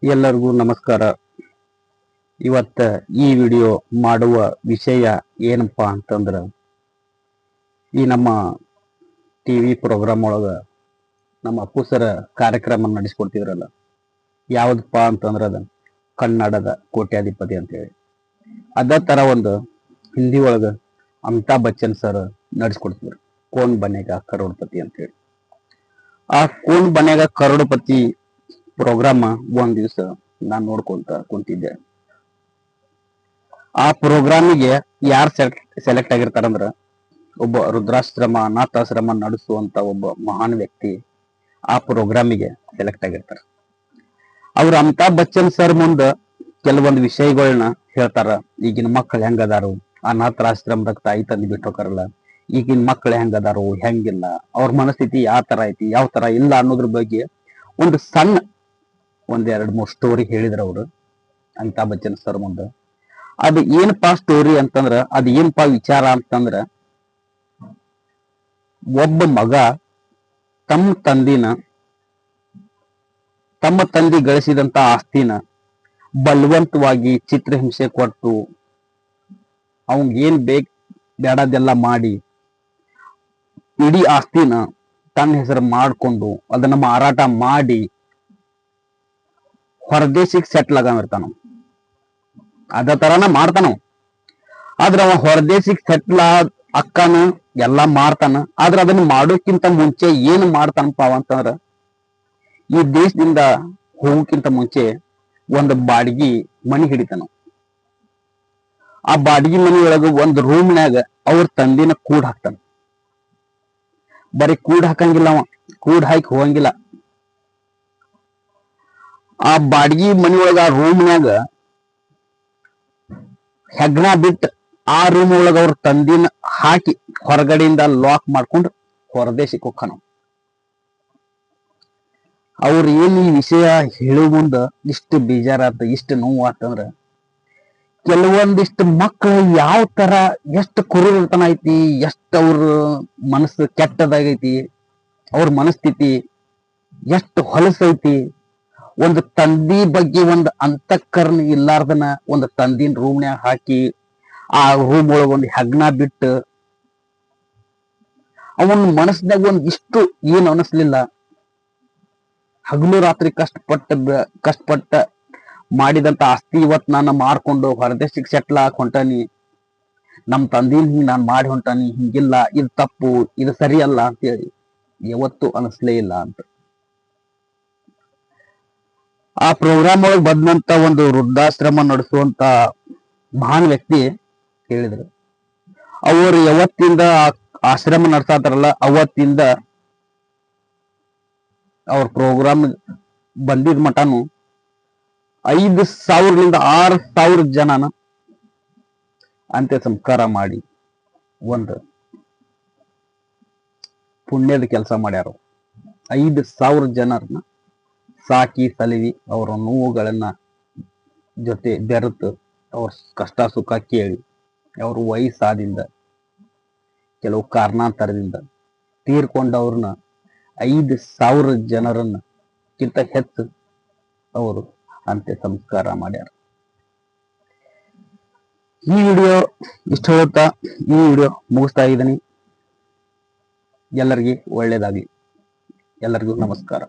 ಎಲ್ಲರಿಗೂ ನಮಸ್ಕಾರ. ಇವತ್ತ ಈ ವಿಡಿಯೋ ಮಾಡುವ ವಿಷಯ ಏನಪ್ಪಾ ಅಂತಂದ್ರ, ಈ ನಮ್ಮ ಟಿವಿ ಪ್ರೋಗ್ರಾಮ್ ಒಳಗ ನಮ್ಮ ಅಪ್ಪು ಸರ ಕಾರ್ಯಕ್ರಮ ನಡೆಸ್ಕೊಡ್ತಿದ್ರಲ್ಲ, ಯಾವ್ದಪ್ಪಾ ಅಂತಂದ್ರ ಅದ ಕನ್ನಡದ ಕೋಟ್ಯಾಧಿಪತಿ ಅಂತೇಳಿ. ಅದ ತರ ಒಂದು ಹಿಂದಿ ಒಳಗ ಅಮಿತಾಬ್ ಬಚ್ಚನ್ ಸರ್ ನಡೆಸ್ಕೊಡ್ತಿದ್ರು, ಕೋನ್ ಬನೇಗಾ ಕರೋಡ್ಪತಿ ಅಂತೇಳಿ. ಆ ಕೋನ್ ಬನೇಗಾ ಕರೋಡ್ಪತಿ ಪ್ರೋಗ್ರಾಮ್ ಒಂದ್ ದಿವ್ಸ ನಾನ್ ನೋಡ್ಕೊಂತ ಕುಂತಿದ್ದೆ. ಆ ಪ್ರೋಗ್ರಾಮಿಗೆ ಯಾರು ಸೆಲೆಕ್ಟ್ ಆಗಿರ್ತಾರಂದ್ರ, ಒಬ್ಬ ರುದ್ರಾಶ್ರಮ ಅನಾಥಾಶ್ರಮ ನಡೆಸುವಂತ ಒಬ್ಬ ಮಹಾನ್ ವ್ಯಕ್ತಿ ಆ ಪ್ರೋಗ್ರಾಮಿಗೆ ಸೆಲೆಕ್ಟ್ ಆಗಿರ್ತಾರೆ. ಅವ್ರು ಅಮಿತಾಬ್ ಬಚ್ಚನ್ ಸರ್ ಮುಂದ ಕೆಲವೊಂದು ವಿಷಯಗಳನ್ನ ಹೇಳ್ತಾರ. ಈಗಿನ ಮಕ್ಕಳು ಹೆಂಗದಾರು, ಅನಾಥಾಶ್ರಮದಾಗ ತಾಯಿ ತಂದು ಬಿಟ್ಟು ಹೋಗಾರಲ್ಲ, ಈಗಿನ ಮಕ್ಕಳು ಹೆಂಗದಾರು, ಹೆಂಗಿಲ್ಲ, ಅವ್ರ ಮನಸ್ಥಿತಿ ಯಾವ ತರ ಐತಿ, ಯಾವ ತರ ಇಲ್ಲ ಅನ್ನೋದ್ರ ಬಗ್ಗೆ ಒಂದು ಸಣ್ಣ ಒಂದ್ 2-3 ಸ್ಟೋರಿ ಹೇಳಿದ್ರ ಅವ್ರು ಅಮಿತಾಬ್ ಬಚ್ಚನ್ ಸರ್ ಮುಂದ. ಅದು ಏನಪ್ಪಾ ಸ್ಟೋರಿ ಅಂತಂದ್ರ, ಅದ್ ಏನಪ್ಪಾ ವಿಚಾರ ಅಂತಂದ್ರ, ಒಬ್ಬ ಮಗ ತಮ್ಮ ತಂದೆ ಗಳಿಸಿದಂತ ಆಸ್ತಿನ ಬಲವಂತವಾಗಿ ಚಿತ್ರಹಿಂಸೆ ಕೊಟ್ಟು ಅವಂಗ ಏನ್ ಬೇಡದೆಲ್ಲ ಮಾಡಿ ಇಡೀ ಆಸ್ತಿನ ತನ್ನ ಹೆಸರು ಮಾಡ್ಕೊಂಡು ಅದನ್ನ ಮಾರಾಟ ಮಾಡಿ ಹೊರದೇಶಿಗೆ ಸೆಟ್ಲ್ ಆಗಿರ್ತಾನ. ಅದ ತರಾನ ಮಾಡ್ತಾನ. ಆದ್ರ ಅವ ಹೊರದೇಶಿಗೆ ಸೆಟ್ಲ್ ಅಕ್ಕನ ಎಲ್ಲಾ ಮಾಡ್ತಾನ. ಆದ್ರ ಅದನ್ನ ಮಾಡೋಕ್ಕಿಂತ ಮುಂಚೆ ಏನ್ ಮಾಡ್ತಾನಪ್ಪ ಅಂತಂದ್ರ, ಈ ದೇಶದಿಂದ ಹೋಗಕ್ಕಿಂತ ಮುಂಚೆ ಒಂದು ಬಾಡಿಗೆ ಮನಿ ಹಿಡಿತಾನ. ಆ ಬಾಡಿಗೆ ಮನಿ ಒಳಗ ಒಂದ್ ರೂಮ್ನ್ಯಾಗ ಅವ್ರ ತಂದಿನ ಕೂಡ್ ಹಾಕ್ತಾನ. ಬರೀ ಕೂಡ್ ಹಾಕಂಗಿಲ್ಲ, ಅವ ಕೂಡ್ ಹಾಕಿ ಹೋಗಂಗಿಲ್ಲ. ಆ ಬಾಡಿಗೆ ಮನಿ ಒಳಗ ಆ ರೂಮ್ನ್ಯಾಗ ಹೆಗ್ಣ ಬಿಟ್ಟು ಆ ರೂಮ್ ಒಳಗ ಅವ್ರ ತಂದಿನ ಹಾಕಿ ಹೊರಗಡೆಯಿಂದ ಲಾಕ್ ಮಾಡ್ಕೊಂಡು ಹೊರದೇಶಕ್ಕೆ ಹೋಗ್ತಾನ. ಅವ್ರ ಏನ್ ಈ ವಿಷಯ ಹೇಳೋ ಮುಂದ ಇಷ್ಟು ಬೇಜಾರಾತ, ಇಷ್ಟು ನೋವು ಆತಂದ್ರ, ಕೆಲವೊಂದಿಷ್ಟು ಮಕ್ಕಳು ಯಾವ ತರ ಎಷ್ಟು ಕುರುತನ ಐತಿ, ಎಷ್ಟು ಅವ್ರ ಮನಸ್ಸು ಕೆಟ್ಟದಾಗೈತಿ, ಅವ್ರ ಮನಸ್ಥಿತಿ ಎಷ್ಟು ಹೊಲಸೈತಿ. ಒಂದು ತಂದಿ ಬಗ್ಗೆ ಒಂದು ಅಂತಃಕರಣ ಇಲ್ಲಾರ್ದನ ಒಂದು ತಂದಿನ ರೂಮ್ನ್ಯಾಗ ಹಾಕಿ ಆ ರೂಮ್ ಒಳಗ ಒಂದು ಹೆಗ್ಣ ಬಿಟ್ಟು ಅವನ ಮನಸ್ಸಿನಾಗ ಒಂದ್ ಇಷ್ಟು ಏನ್ ಅನಿಸ್ಲಿಲ್ಲ. ಹಗಲು ರಾತ್ರಿ ಕಷ್ಟಪಟ್ಟ ಮಾಡಿದಂತ ಆಸ್ತಿ ಇವತ್ ನಾನು ಮಾರ್ಕೊಂಡು ಹೊರದೇಶಕ್ಕೆ ಸೆಟ್ಲ್ ಆಗಿ ಹೊಂಟಾನಿ, ನಮ್ ತಂದಿನ ಹಿಂಗ್ ನಾನ್ ಮಾಡಿ ಹೊಂಟಾನಿ, ಹಿಂಗಿಲ್ಲ, ಇದು ತಪ್ಪು, ಇದು ಸರಿಯಲ್ಲ ಅಂತೇಳಿ ಯಾವತ್ತೂ ಅನಿಸ್ಲೇ ಇಲ್ಲ ಅಂತ. ಆ ಪ್ರೋಗ್ರಾಮ್ ಒಳಗೆ ಬಂದಂತ ಒಂದು ವೃದ್ಧಾಶ್ರಮ ನಡೆಸುವಂತ ಮಹಾನ್ ವ್ಯಕ್ತಿ ಹೇಳಿದ್ರು, ಅವರು ಯಾವತ್ತಿಂದ ಆಶ್ರಮ ನಡೆಸತಾರಲ್ಲ ಅವತ್ತಿಂದ ಅವ್ರ ಪ್ರೋಗ್ರಾಮ್ ಬಂದಿದ್ ಮಟನು 5,000ರಿಂದ 6,000 ಜನನ ಅಂತ್ಯ ಸಂಸ್ಕಾರ ಮಾಡಿ ಒಂದು ಪುಣ್ಯದ ಕೆಲಸ ಮಾಡ್ಯಾರ. 5,000 ಜನರನ್ನ ಸಾಕಿ ಸಲವಿ ಅವರ ನೋವುಗಳನ್ನ ಜೊತೆ ಬೆರೆತು ಅವ್ರ ಕಷ್ಟ ಸುಖ ಕೇಳಿ ಅವ್ರ ವಯಸ್ಸಾದಿಂದ ಕೆಲವು ಕಾರಣಾಂತರದಿಂದ ತೀರ್ಕೊಂಡವ್ರನ್ನ 5,000 ಜನರನ್ನ ಕಿಂತ ಹೆಚ್ಚು ಅವರು ಅಂತ್ಯ ಸಂಸ್ಕಾರ ಮಾಡ್ಯಾರ. ಈ ವಿಡಿಯೋ ಇಷ್ಟ ಹೇಳ್ತಾ ಈ ವಿಡಿಯೋ ಮುಗಿಸ್ತಾ ಇದ್ದೀನಿ. ಎಲ್ಲರಿಗೂ ಒಳ್ಳೇದಾಗ್ಲಿ. ಎಲ್ಲರಿಗೂ ನಮಸ್ಕಾರ.